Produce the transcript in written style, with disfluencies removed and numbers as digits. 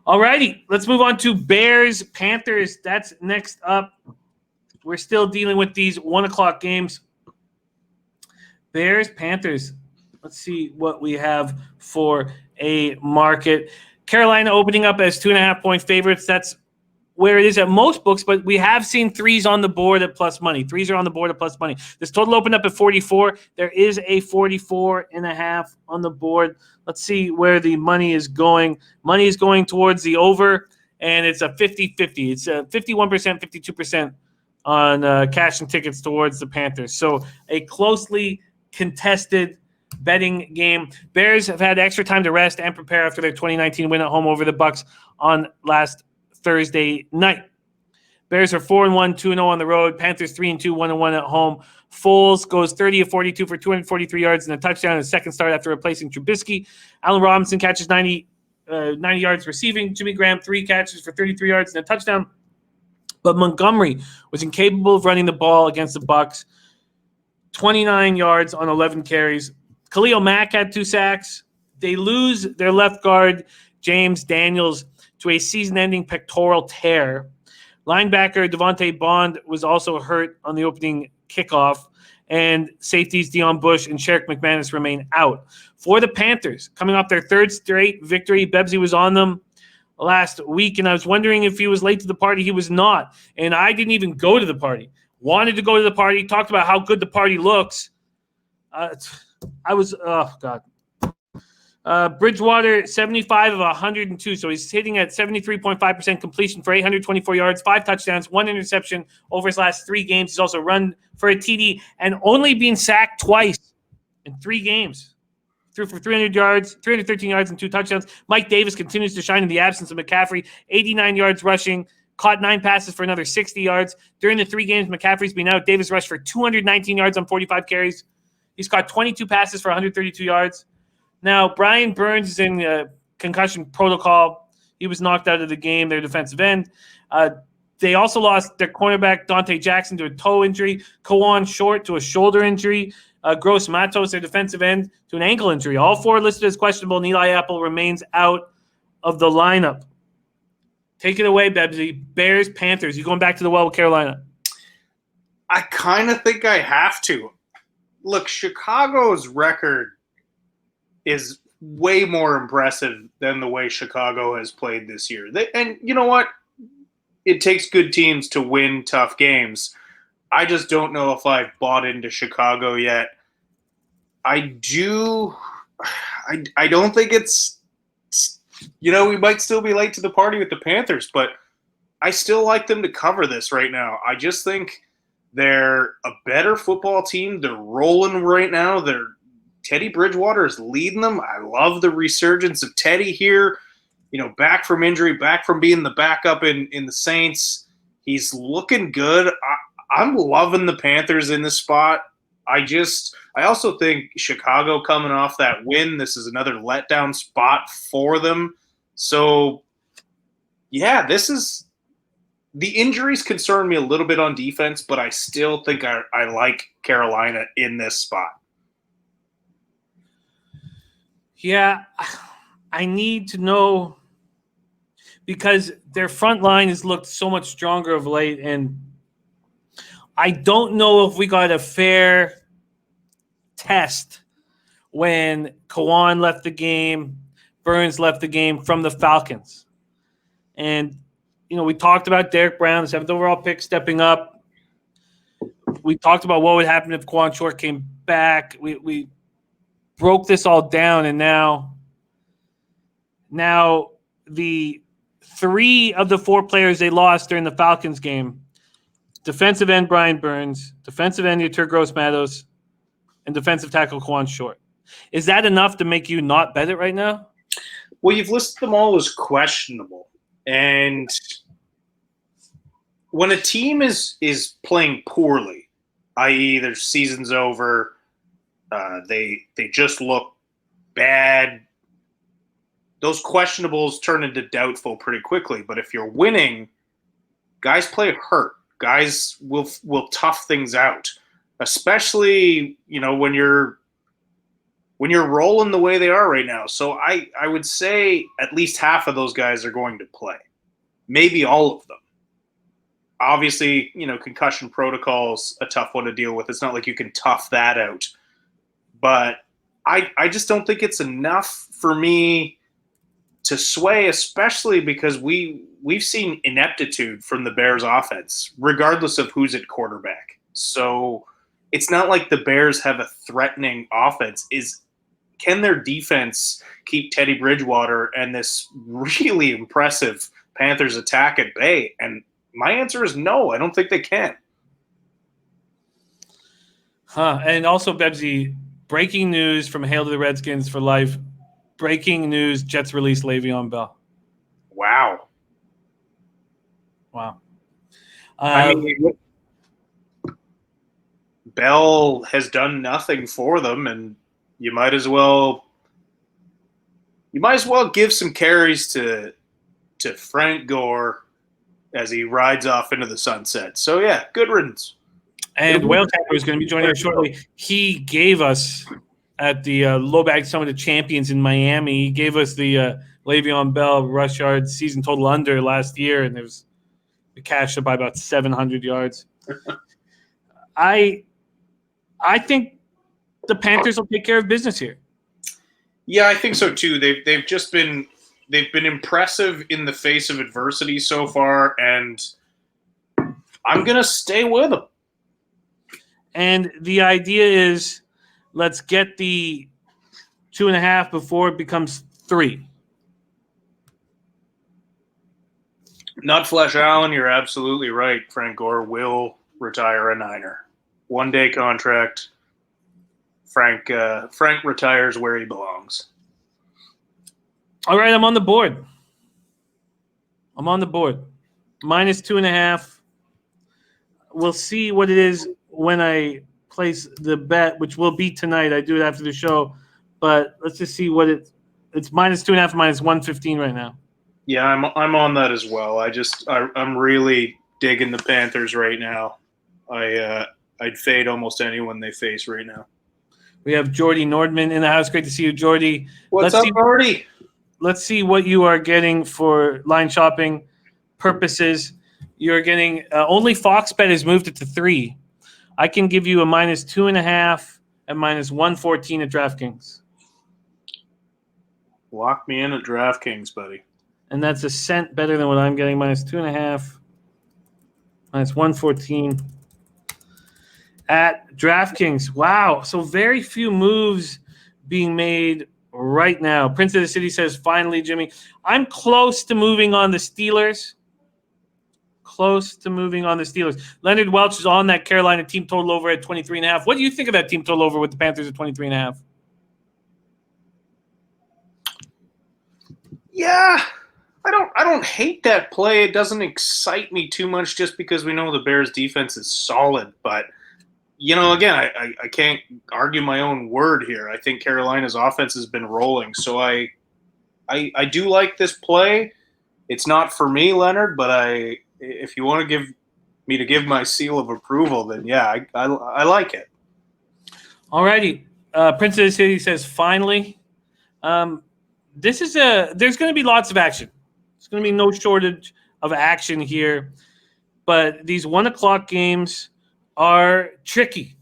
All righty, let's move on to Bears Panthers. That's next up. We're still dealing with these 1 o'clock games. Bears Panthers. Let's see what we have for a market. Carolina opening up as 2.5-point favorites. That's where it is at most books, but we have seen threes on the board at plus money. Threes are on the board at plus money. This total opened up at 44. There is a 44.5 on the board. Let's see where the money is going. Money is going towards the over, and it's a 50-50. It's a 51%, 52% on cash and tickets towards the Panthers. So a closely contested betting game. Bears have had extra time to rest and prepare after their 2019 win at home over the Bucs on last Thursday night. Bears are 4-1, 2-0 on the road. Panthers 3-2, 1-1 at home. Foles goes 30 of 42 for 243 yards and a touchdown in his second start after replacing Trubisky. Allen Robinson catches 90 yards receiving. Jimmy Graham 3 catches for 33 yards and a touchdown. But Montgomery was incapable of running the ball against the Bucs. 29 yards on 11 carries. Khalil Mack had 2 sacks. They lose their left guard, James Daniels, to a season-ending pectoral tear. Linebacker Devontae Bond was also hurt on the opening kickoff, and safeties Deion Bush and Sherrick McManus remain out. For the Panthers, coming off their third straight victory, Bebsy was on them last week, and I was wondering if he was late to the party. He was not, and I didn't even go to the party. Wanted to go to the party, talked about how good the party looks. Bridgewater, 75 of 102. So he's hitting at 73.5% completion for 824 yards, 5 touchdowns, 1 interception over his last 3 games. He's also run for a TD and only been sacked twice in 3 games. Threw for 313 yards and 2 touchdowns. Mike Davis continues to shine in the absence of McCaffrey, 89 yards rushing, caught 9 passes for another 60 yards. During the 3 games McCaffrey's been out, Davis rushed for 219 yards on 45 carries. He's caught 22 passes for 132 yards. Now, Brian Burns is in concussion protocol. He was knocked out of the game, their defensive end. They also lost their cornerback, Dante Jackson, to a toe injury. Kawan Short to a shoulder injury. Gross Matos, their defensive end, to an ankle injury. All 4 listed as questionable, and Eli Apple remains out of the lineup. Take it away, Bebsy. Bears, Panthers. You going back to the well with Carolina? I kind of think I have to. Look, Chicago's record is way more impressive than the way Chicago has played this year. And you know what? It takes good teams to win tough games. I just don't know if I've bought into Chicago yet. I don't think it's, we might still be late to the party with the Panthers, but I still like them to cover this right now. I just think they're a better football team. They're rolling right now. Teddy Bridgewater is leading them. I love the resurgence of Teddy here. Back from injury, back from being the backup in the Saints. He's looking good. I'm loving the Panthers in this spot. I also think Chicago coming off that win, this is another letdown spot for them. So, yeah, the injuries concern me a little bit on defense, but I still think I like Carolina in this spot. Yeah, I need to know because their front line has looked so much stronger of late, and I don't know if we got a fair test when Kawan left the game, Burns left the game from the Falcons. And, we talked about Derek Brown, the 7th overall pick, stepping up. We talked about what would happen if Kawan Short came back. We broke this all down, and now the 3 of the 4 players they lost during the Falcons game, defensive end Brian Burns, defensive end Yetur Gross-Matos, and defensive tackle Kawan Short. Is that enough to make you not bet it right now? Well, you've listed them all as questionable. And when a team is playing poorly, i.e. their season's over, they just look bad, those questionables turn into doubtful pretty quickly. But if you're winning, guys play hurt. Guys will tough things out, especially when you're when you're rolling the way they are right now. So I would say at least half of those guys are going to play, maybe all of them. Obviously, concussion protocol's a tough one to deal with. It's not like you can tough that out. But I just don't think it's enough for me to sway, especially because we've seen ineptitude from the Bears offense, regardless of who's at quarterback. So it's not like the Bears have a threatening offense. Can their defense keep Teddy Bridgewater and this really impressive Panthers attack at bay? And my answer is no. I don't think they can. And also, Bebsy, breaking news from Hail to the Redskins for life. Breaking news, Jets release Le'Veon Bell. Wow. I mean, Bell has done nothing for them, and you might as well give some carries to Frank Gore as he rides off into the sunset. So yeah, good riddance. And Whale Tapper is going to be joining us shortly. He gave us at the Low Bag Summit of Champions in Miami. He gave us the Le'Veon Bell rush yards season total under last year, and it cashed it by about 700 yards. I think the Panthers will take care of business here. Yeah, I think so too. They've just been impressive in the face of adversity so far, and I'm gonna stay with them. And the idea is, let's get the 2.5 before it becomes 3. Nutflesh Allen, you're absolutely right. Frank Gore will retire a Niner. 1-day contract. Frank retires where he belongs. All right, I'm on the board. Minus 2.5. We'll see what it is when I place the bet, which will be tonight. I do it after the show, but let's just see what it's minus 2.5, minus 115 right now. Yeah, I'm on that as well. I'm really digging the Panthers right now. I'd fade almost anyone they face right now. We have Jordy Nordman in the house. Great to see you, Jordy. What's up, Jordy? Let's see what you are getting for line shopping purposes. You're getting only Fox Bet has moved it to 3. I can give you a minus 2.5 and minus 114 at DraftKings. Lock me in at DraftKings, buddy. And that's a cent better than what I'm getting. Minus 2.5, minus 114 at DraftKings. Wow. So very few moves being made right now. Prince of the City says, finally, Jimmy. I'm close to moving on the Steelers. Leonard Welch is on that Carolina team total over at 23.5. What do you think of that team total over with the Panthers at 23.5? Yeah, I don't hate that play. It doesn't excite me too much just because we know the Bears defense is solid. But, again, I can't argue my own word here. I think Carolina's offense has been rolling. So I do like this play. It's not for me, Leonard, but if you want to give my seal of approval, then yeah, I like it. All righty. Prince of the City says, finally. There's going to be lots of action. There's going to be no shortage of action here. But these 1:00 games are tricky.